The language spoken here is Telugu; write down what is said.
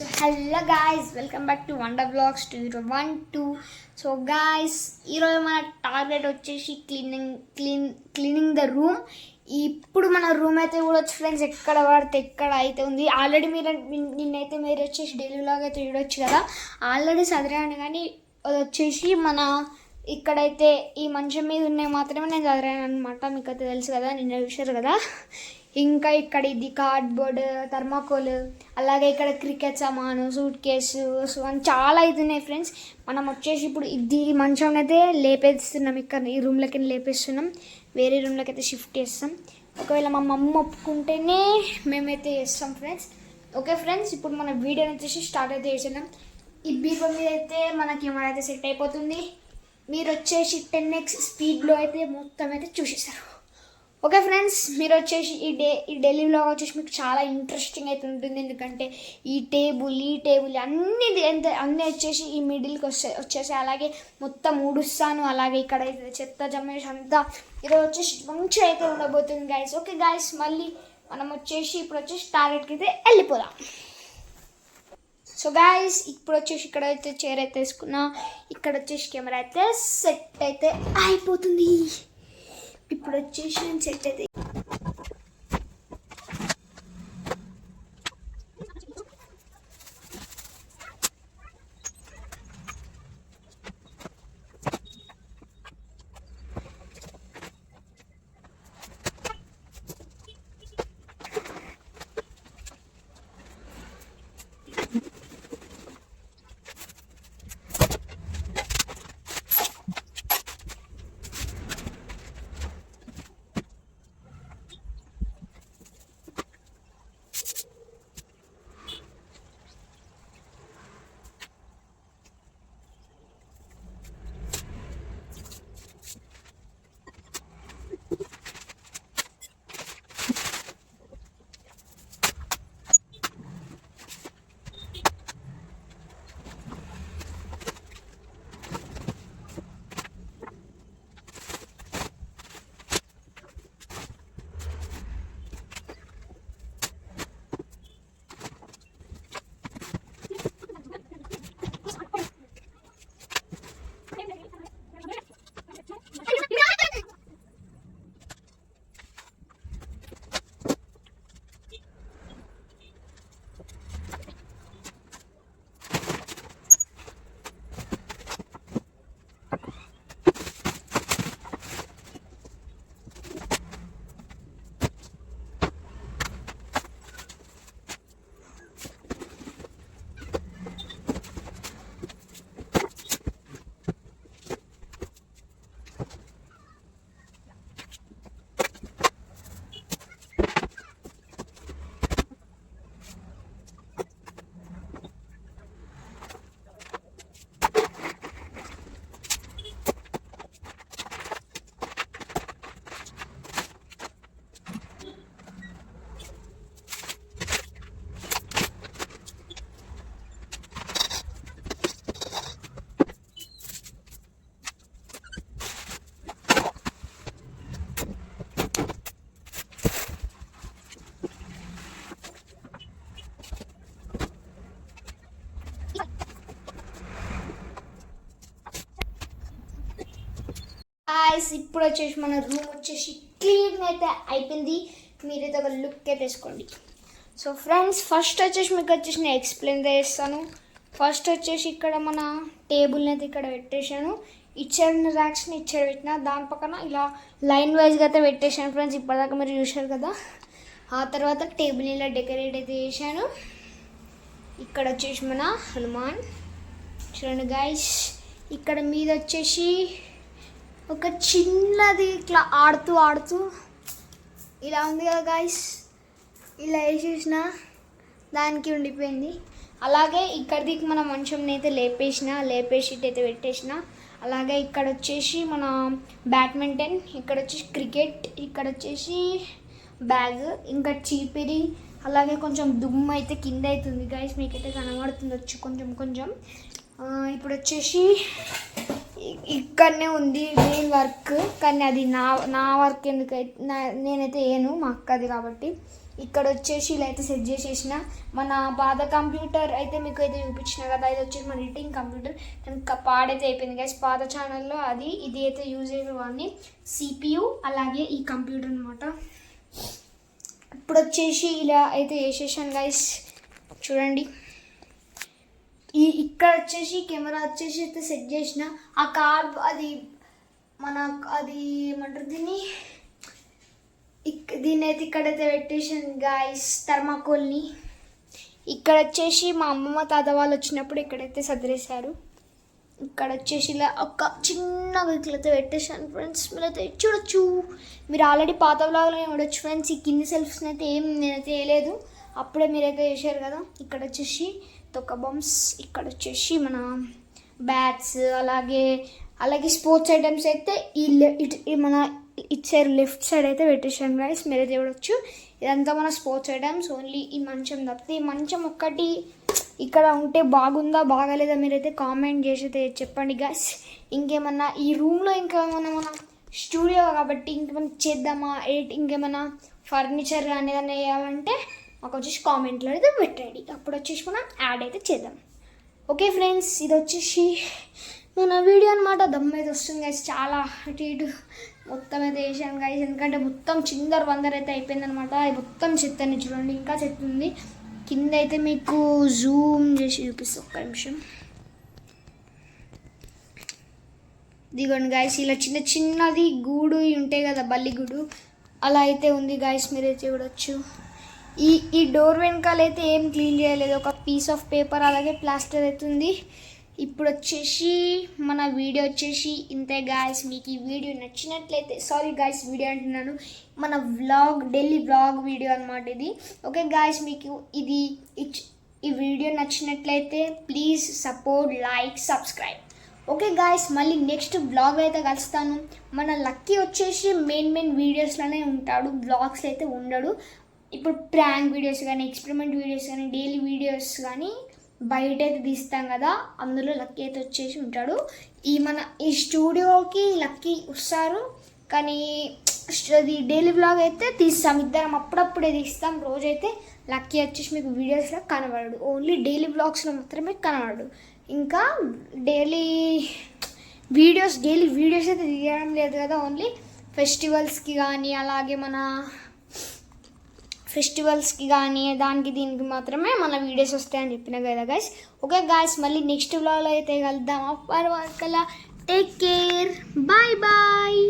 Hello guys, welcome back to wonder blogs 2 so guys, ఈరోజు మన టార్గెట్ వచ్చేసి క్లీనింగ్ ద రూమ్. ఇప్పుడు మన రూమ్ అయితే కూడా వచ్చి ఫ్రెండ్స్ ఎక్కడ పడితే ఎక్కడ అయితే ఉంది. ఆల్రెడీ నిన్నైతే మీరు వచ్చేసి డైలీ వ్లాగ్ అయితే చూడొచ్చు కదా. ఆల్రెడీ చదివాను, కానీ అది వచ్చేసి మన ఇక్కడైతే ఈ మంచం మీద ఉన్నాయి మాత్రమే నేను చదివాను అనమాట. మీకు అయితే తెలుసు కదా, నిన్న చూశారు కదా. ఇంకా ఇక్కడ ఇది కార్డ్బోర్డ్, థర్మాకోల్, అలాగే ఇక్కడ క్రికెట్ సామాను, సూట్ కేసు అని చాలా అవుతున్నాయి ఫ్రెండ్స్. మనం వచ్చేసి ఇప్పుడు ఇది మంచం అయితే లేపేస్తున్నాం. ఇక్కడ ఈ రూమ్లోకి లేపేస్తున్నాం, వేరే రూమ్లోకి అయితే షిఫ్ట్ చేస్తాం. ఒకవేళ మా మమ్మీ ఒప్పుకుంటేనే మేమైతే చేస్తాం ఫ్రెండ్స్. ఓకే ఫ్రెండ్స్, ఇప్పుడు మన వీడియోని వచ్చేసి స్టార్ట్ అయితే చేసినాం. ఈ బీరో మీద అయితే మన కెమెరా అయితే సెట్ అయిపోతుంది. మీరు వచ్చేసి 10x స్పీడ్లో అయితే మొత్తం అయితే చూసేస్తారు. ఓకే ఫ్రెండ్స్, మీరు వచ్చేసి ఈ డైలీ వ్లాగ్ వచ్చేసి మీకు చాలా ఇంట్రెస్టింగ్ అయితే ఉంటుంది. ఎందుకంటే ఈ టేబుల్ అన్నీ వచ్చేసి ఈ మిడిల్కి వచ్చేసి అలాగే మొత్తం ఊడుస్తాను. అలాగే ఇక్కడ అయితే చెత్త జమేసి అంతా ఈరోజు వచ్చేసి మంచిగా అయితే ఉండబోతుంది గైస్. ఓకే గైస్, మళ్ళీ మనం వచ్చేసి ఇప్పుడు వచ్చేసి టార్గెట్కి అయితే వెళ్ళిపోదాం. సో గాయస్, ఇప్పుడు వచ్చేసి ఇక్కడ అయితే చైర్ అయితే వేసుకున్నా. ఇక్కడ వచ్చేసి కెమెరా అయితే సెట్ అయితే అయిపోతుంది. ఇప్పుడు వచ్చేసి నేను సెట్ అయితే ఇప్పుడు వచ్చేసి మన రూమ్ వచ్చేసి క్లీన్ అయితే అయిపోయింది. మీరైతే ఒక లుక్ అయితే వేసుకోండి. సో ఫ్రెండ్స్, ఫస్ట్ వచ్చేసి మీకు వచ్చేసి నేను ఎక్స్ప్లెయిన్ చేస్తాను. ఫస్ట్ వచ్చేసి ఇక్కడ మన టేబుల్ని అయితే ఇక్కడ పెట్టేశాను. ఇచ్చారు ర్యాక్స్ని ఇచ్చారు పెట్టిన దాని పక్కన ఇలా లైన్ వైజ్గా అయితే పెట్టేశాను ఫ్రెండ్స్. ఇప్పటిదాకా మీరు చూశారు కదా. ఆ తర్వాత టేబుల్ ఇలా డెకరేట్ అయితే చేశాను. ఇక్కడ వచ్చేసి మన హనుమాన్ చూడండి గైస్. ఇక్కడ మీద వచ్చేసి ఒక చిన్నది ఇట్లా ఆడుతూ ఇలా ఉంది కదా గాయస్. ఇలా వేసేసిన దానికి ఉండిపోయింది. అలాగే ఇక్కడికి మన మంచంని అయితే లేపేసి అయితే పెట్టేసిన. అలాగే ఇక్కడ వచ్చేసి మన బ్యాడ్మింటన్, ఇక్కడ వచ్చేసి క్రికెట్, ఇక్కడ వచ్చేసి బ్యాగ్, ఇంకా చీపిరి, అలాగే కొంచెం దుమ్ము అయితే కింద అవుతుంది గాయస్. మీకైతే కనబడుతుంది వచ్చి కొంచెం. ఇప్పుడు వచ్చేసి ఇక్కడనే ఉంది మెయిన్ వర్క్, కానీ అది నా వర్క్ ఎందుకైతే నేనైతే వేయను, మా అక్కది కాబట్టి. ఇక్కడ వచ్చేసి ఇలా అయితే సెట్ చేసేసిన. మన పాత కంప్యూటర్ అయితే మీకు అయితే చూపించిన కదా, ఇది వచ్చేసి మన ఎడిటింగ్ కంప్యూటర్ కనుక పాడైతే అయిపోయింది గైస్. పాత ఛానల్లో ఇది అయితే యూజ్ అయ్యేవాడిని, CPU అలాగే ఈ కంప్యూటర్ అనమాట. ఇప్పుడు వచ్చేసి ఇలా అయితే వేసేసాను గైస్, చూడండి. ఇక్కడ వచ్చేసి కెమెరా వచ్చేసి అయితే సెట్ చేసిన. ఆ కార్ అది ఏమంటారు దీన్ని అయితే ఇక్కడైతే పెట్టేసాను గైస్, థర్మాకోల్ని. ఇక్కడ వచ్చేసి మా అమ్మమ్మ తాత వాళ్ళు వచ్చినప్పుడు ఇక్కడైతే సదిరేశారు. ఇక్కడ వచ్చేసి ఇలా ఒక చిన్న ఇట్లయితే పెట్టేసాను ఫ్రెండ్స్. మీరైతే చూడొచ్చు, మీరు ఆల్రెడీ పాత వ్లాగ్లో చూడొచ్చు ఫ్రెండ్స్. ఈ కింది సెల్ఫ్స్ని అయితే నేనైతే వేయలేదు, అప్పుడే మీరైతే వేసారు కదా. ఇక్కడ వచ్చేసి తొక్క బాంబ్స్, ఇక్కడ వచ్చేసి మన బ్యాట్స్ అలాగే స్పోర్ట్స్ ఐటమ్స్ అయితే మన ఇటు సైడ్ లెఫ్ట్ సైడ్ అయితే పెట్టేసాను గైస్, మీరైతే చూడొచ్చు. ఇదంతా మన స్పోర్ట్స్ ఐటమ్స్. ఓన్లీ ఈ మంచం తప్పితే, ఈ మంచం ఒక్కటి ఇక్కడ ఉంటే బాగుందా బాగాలేదా మీరైతే కామెంట్ చేసి అయితే చెప్పండి గైస్. ఇంకేమన్నా ఈ రూమ్లో ఇంకేమన్నా మన స్టూడియో కాబట్టి ఇంకేమన్నా చేద్దామా, ఇంకేమన్నా ఫర్నిచర్ కానీ ఏదైనా వేయాలంటే మాకు వచ్చేసి కామెంట్లో అయితే పెట్టండి, అప్పుడు వచ్చేసి మనం యాడ్ అయితే చేద్దాం. ఓకే ఫ్రెండ్స్, ఇది వచ్చేసి మన వీడియో అనమాట. దమ్ అయితే వస్తుంది గైస్, చాలా అటు ఇటు మొత్తం అయితే వేసాను గైస్, ఎందుకంటే మొత్తం చిందర వందర అయితే అయిపోయింది అనమాట. మొత్తం చెత్తని చూడండి, ఇంకా చెత్త ఉంది కింద. అయితే మీకు జూమ్ చేసి చూపిస్తాను, ఒక్క నిమిషం. దిగండి గైస్, ఇలా చిన్నది గూడు ఉంటాయి కదా, బల్లి గూడు, అలా అయితే ఉంది గైస్, మీరైతే చూడొచ్చు. ఈ డోర్ వెనకాల అయితే ఏం క్లీన్ చేయలేదు, ఒక పీస్ ఆఫ్ పేపర్ అలాగే ప్లాస్టర్ అవుతుంది. ఇప్పుడు వచ్చేసి మన వీడియో వచ్చేసి ఇంతే గాయస్. మీకు ఈ వీడియో నచ్చినట్లయితే, సారీ గాయస్ వీడియో అంటున్నాను, మన డైలీ వ్లాగ్ వీడియో అనమాట ఇది. ఓకే గాయస్, మీకు ఈ వీడియో నచ్చినట్లయితే please support, like, subscribe. Okay guys, మళ్ళీ నెక్స్ట్ బ్లాగ్ అయితే కలుస్తాను. మన లక్కీ వచ్చేసి మెయిన్ వీడియోస్లోనే ఉంటాడు, బ్లాగ్స్ అయితే ఉండడు. ఇప్పుడు ప్రాంక్ వీడియోస్ కానీ, ఎక్స్పెరిమెంట్ వీడియోస్ కానీ, డైలీ వీడియోస్ కానీ బయట అయితే తీస్తాం కదా, అందులో లక్కీ అయితే వచ్చేసి ఉంటాడు. ఈ స్టూడియోకి లక్కీ వస్తారు, కానీ అది డైలీ వ్లాగ్ అయితే తీస్తాం, ఇద్దరం అప్పుడప్పుడే తీస్తాం. రోజైతే లక్కీ వచ్చేసి మీకు వీడియోస్లో కనబడడు, ఓన్లీ డైలీ వ్లాగ్స్లో మాత్రమే కనబడడు. ఇంకా డైలీ వీడియోస్ అయితే తీయడం లేదు కదా, ఓన్లీ ఫెస్టివల్స్కి కానీ అలాగే మన ఫెస్టివల్స్కి కానీ దీనికి మాత్రమే మన వీడియోస్ వస్తాయని చెప్పిన కదా గైస్. ఓకే గైస్, మళ్ళీ నెక్స్ట్ వ్లాగ్లో అయితే కలుద్దాం. అప్పటి వరకల్లా టేక్ కేర్, బాయ్ బాయ్.